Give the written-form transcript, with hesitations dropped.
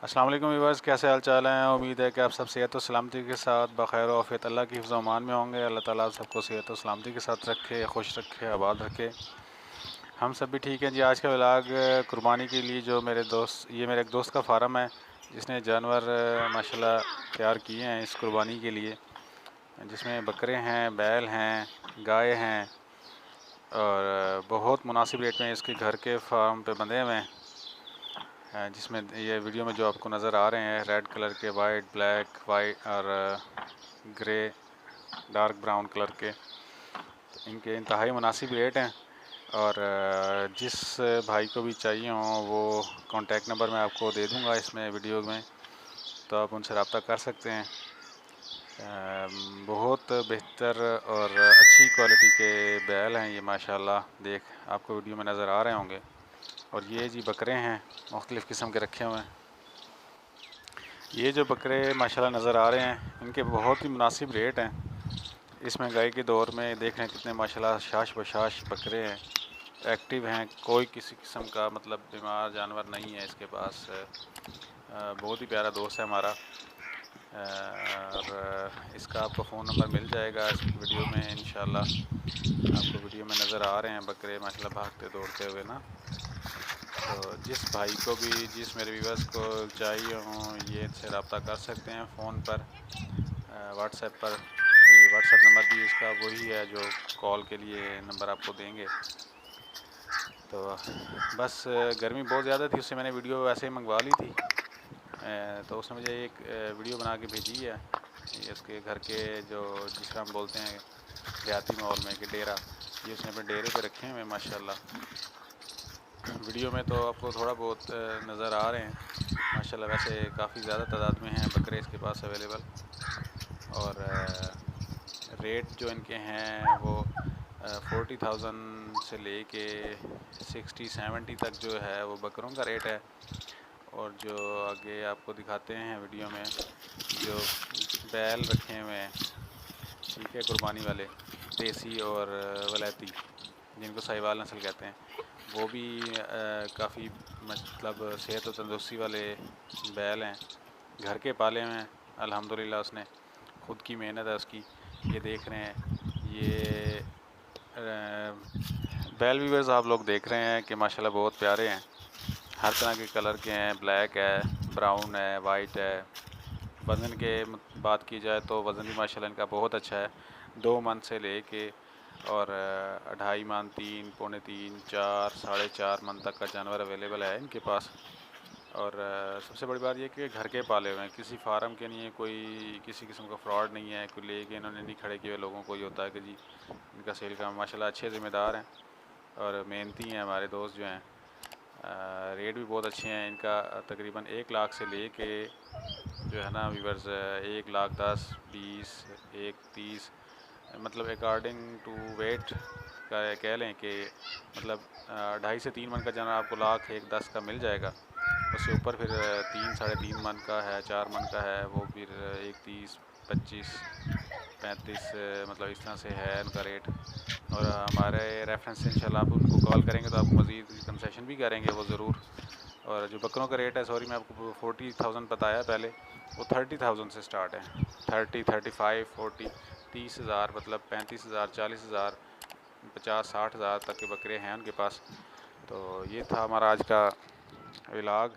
अस्सलाम वालेकुम व्यूअर्स, कैसे हाल चाल हैं। उम्मीद है कि आप सब सेहत और सलामती के साथ बखैर आफियत अल्लाह की हिफ्ज़ अमान में होंगे। अल्लाह ताला आप सबको सेहत और सलामती के साथ रखे, खुश रखे, आबाद रखे। हम सब भी ठीक हैं जी। आज का व्लॉग कुर्बानी के लिए जो मेरे एक दोस्त का फार्म है, जिसने जानवर माशाल्लाह तैयार किए हैं इस कुर्बानी के लिए, जिसमें बकरे हैं, बैल हैं, गाय हैं और बहुत मुनासिब रेट में इसके घर के फार्म पे बंधे हुए हैं। जिसमें ये वीडियो में जो आपको नज़र आ रहे हैं रेड कलर के, वाइट, ब्लैक, वाइट और ग्रे, डार्क ब्राउन कलर के, तो इनके इंतहाई मुनासिब रेट हैं। और जिस भाई को भी चाहिए हो वो कॉन्टैक्ट नंबर मैं आपको दे दूंगा इसमें वीडियो में, तो आप उनसे रब्ता कर सकते हैं। बहुत बेहतर और अच्छी क्वालिटी के बैल हैं ये माशाल्लाह, देख आपको वीडियो में नज़र आ रहे होंगे। और ये जी बकरे हैं, मुख्तलिफ़ किस्म के रखे हुए हैं। ये जो बकरे माशाल्लाह नज़र आ रहे हैं, इनके बहुत ही मुनासिब रेट हैं। इस महंगाई के दौर में देख रहे हैं कितने माशाल्लाह शाश बशाश बकरे हैं, एक्टिव हैं। कोई किसी किस्म का मतलब बीमार जानवर नहीं है इसके पास। बहुत ही प्यारा दोस्त है हमारा। और इसका आपको फ़ोन नंबर मिल जाएगा इस वीडियो में इंशाल्लाह। आपको वीडियो में नज़र आ रहे हैं बकरे माशाल्लाह भागते दौड़ते हुए ना। तो जिस भाई को भी, जिस मेरे व्यूवर्स को चाहिए हो, ये इनसे रब्ता कर सकते हैं फ़ोन पर, व्हाट्सएप पर भी। व्हाट्सएप नंबर भी इसका वही है जो कॉल के लिए नंबर आपको देंगे। तो बस गर्मी बहुत ज़्यादा थी, उससे मैंने वीडियो वैसे ही मंगवा ली थी। तो उसने मुझे एक वीडियो बना के भेजी है। ये उसके घर के जो, जिसका हम बोलते हैं देहाती माहौल में कि डेरा, ये उसने अपने डेरे पे रखे हुए माशाल्लाह। वीडियो में तो आपको थोड़ा बहुत नज़र आ रहे हैं माशाल्लाह। वैसे काफ़ी ज़्यादा तादाद में हैं बकरे इसके पास अवेलेबल। और रेट जो इनके हैं वो 40,000 से ले के 60-70 तक जो है वो बकरों का रेट है। और जो आगे आपको दिखाते हैं वीडियो में, जो बैल रखे हुए हैं, ठीक है, कुर्बानी वाले, देसी और वलैती, जिनको साहिवाल नस्ल कहते हैं, वो भी काफ़ी मतलब सेहत और तंदुरुस्ती वाले बैल हैं। घर के पाले हुए हैं अल्हम्दुलिल्लाह, उसने ख़ुद की मेहनत है उसकी। ये देख रहे हैं ये बैल व्यूअर्स आप लोग देख रहे हैं कि माशाल्लाह बहुत प्यारे हैं, हर तरह के कलर के हैं। ब्लैक है, ब्राउन है, वाइट है। वज़न के बात की जाए तो वज़न भी माशाल्लाह इनका बहुत अच्छा है। 2 मन से ले के और 2.5 मन, 3, पौने 3, 4, 4.5 मन तक का जानवर अवेलेबल है इनके पास। और सबसे बड़ी बात यह कि घर के पाले हुए हैं, किसी फार्म के नहीं है, कोई किसी किस्म का फ्रॉड नहीं है, कोई लेके इन्होंने नहीं खड़े किए हुए लोगों को। ये होता है कि जी इनका सेल का माशाल्लाह अच्छे ज़िम्मेदार हैं और मेहनती हैं हमारे दोस्त जो हैं। रेट भी बहुत अच्छे हैं इनका, तकरीबन 1 लाख से ले के जो है ना व्यूअर्स, 1,10,000, 20, 1,30, मतलब अकॉर्डिंग टू वेट का कह लें कि मतलब 2.5 से 3 मन का जानवर आपको 1,10,000 का मिल जाएगा। उससे ऊपर फिर 3, 3.5 मन का है, 4 मन का है, वो फिर 1,30, 25, 35 मतलब इस तरह से है उनका रेट। और हमारे रेफरेंस से इंशाल्लाह आप उनको कॉल करेंगे तो आपको मज़ीद कंसेशन भी करेंगे वो ज़रूर। और जो बकरों का रेट है, सॉरी मैं आपको 40,000 बताया पहले, वो 30,000 से स्टार्ट है। 30, 35, 40, 30,000, मतलब 35,000, 40,000, 50-60 हज़ार तक के बकरे हैं उनके पास। तो ये था हमारा आज का व्लॉग।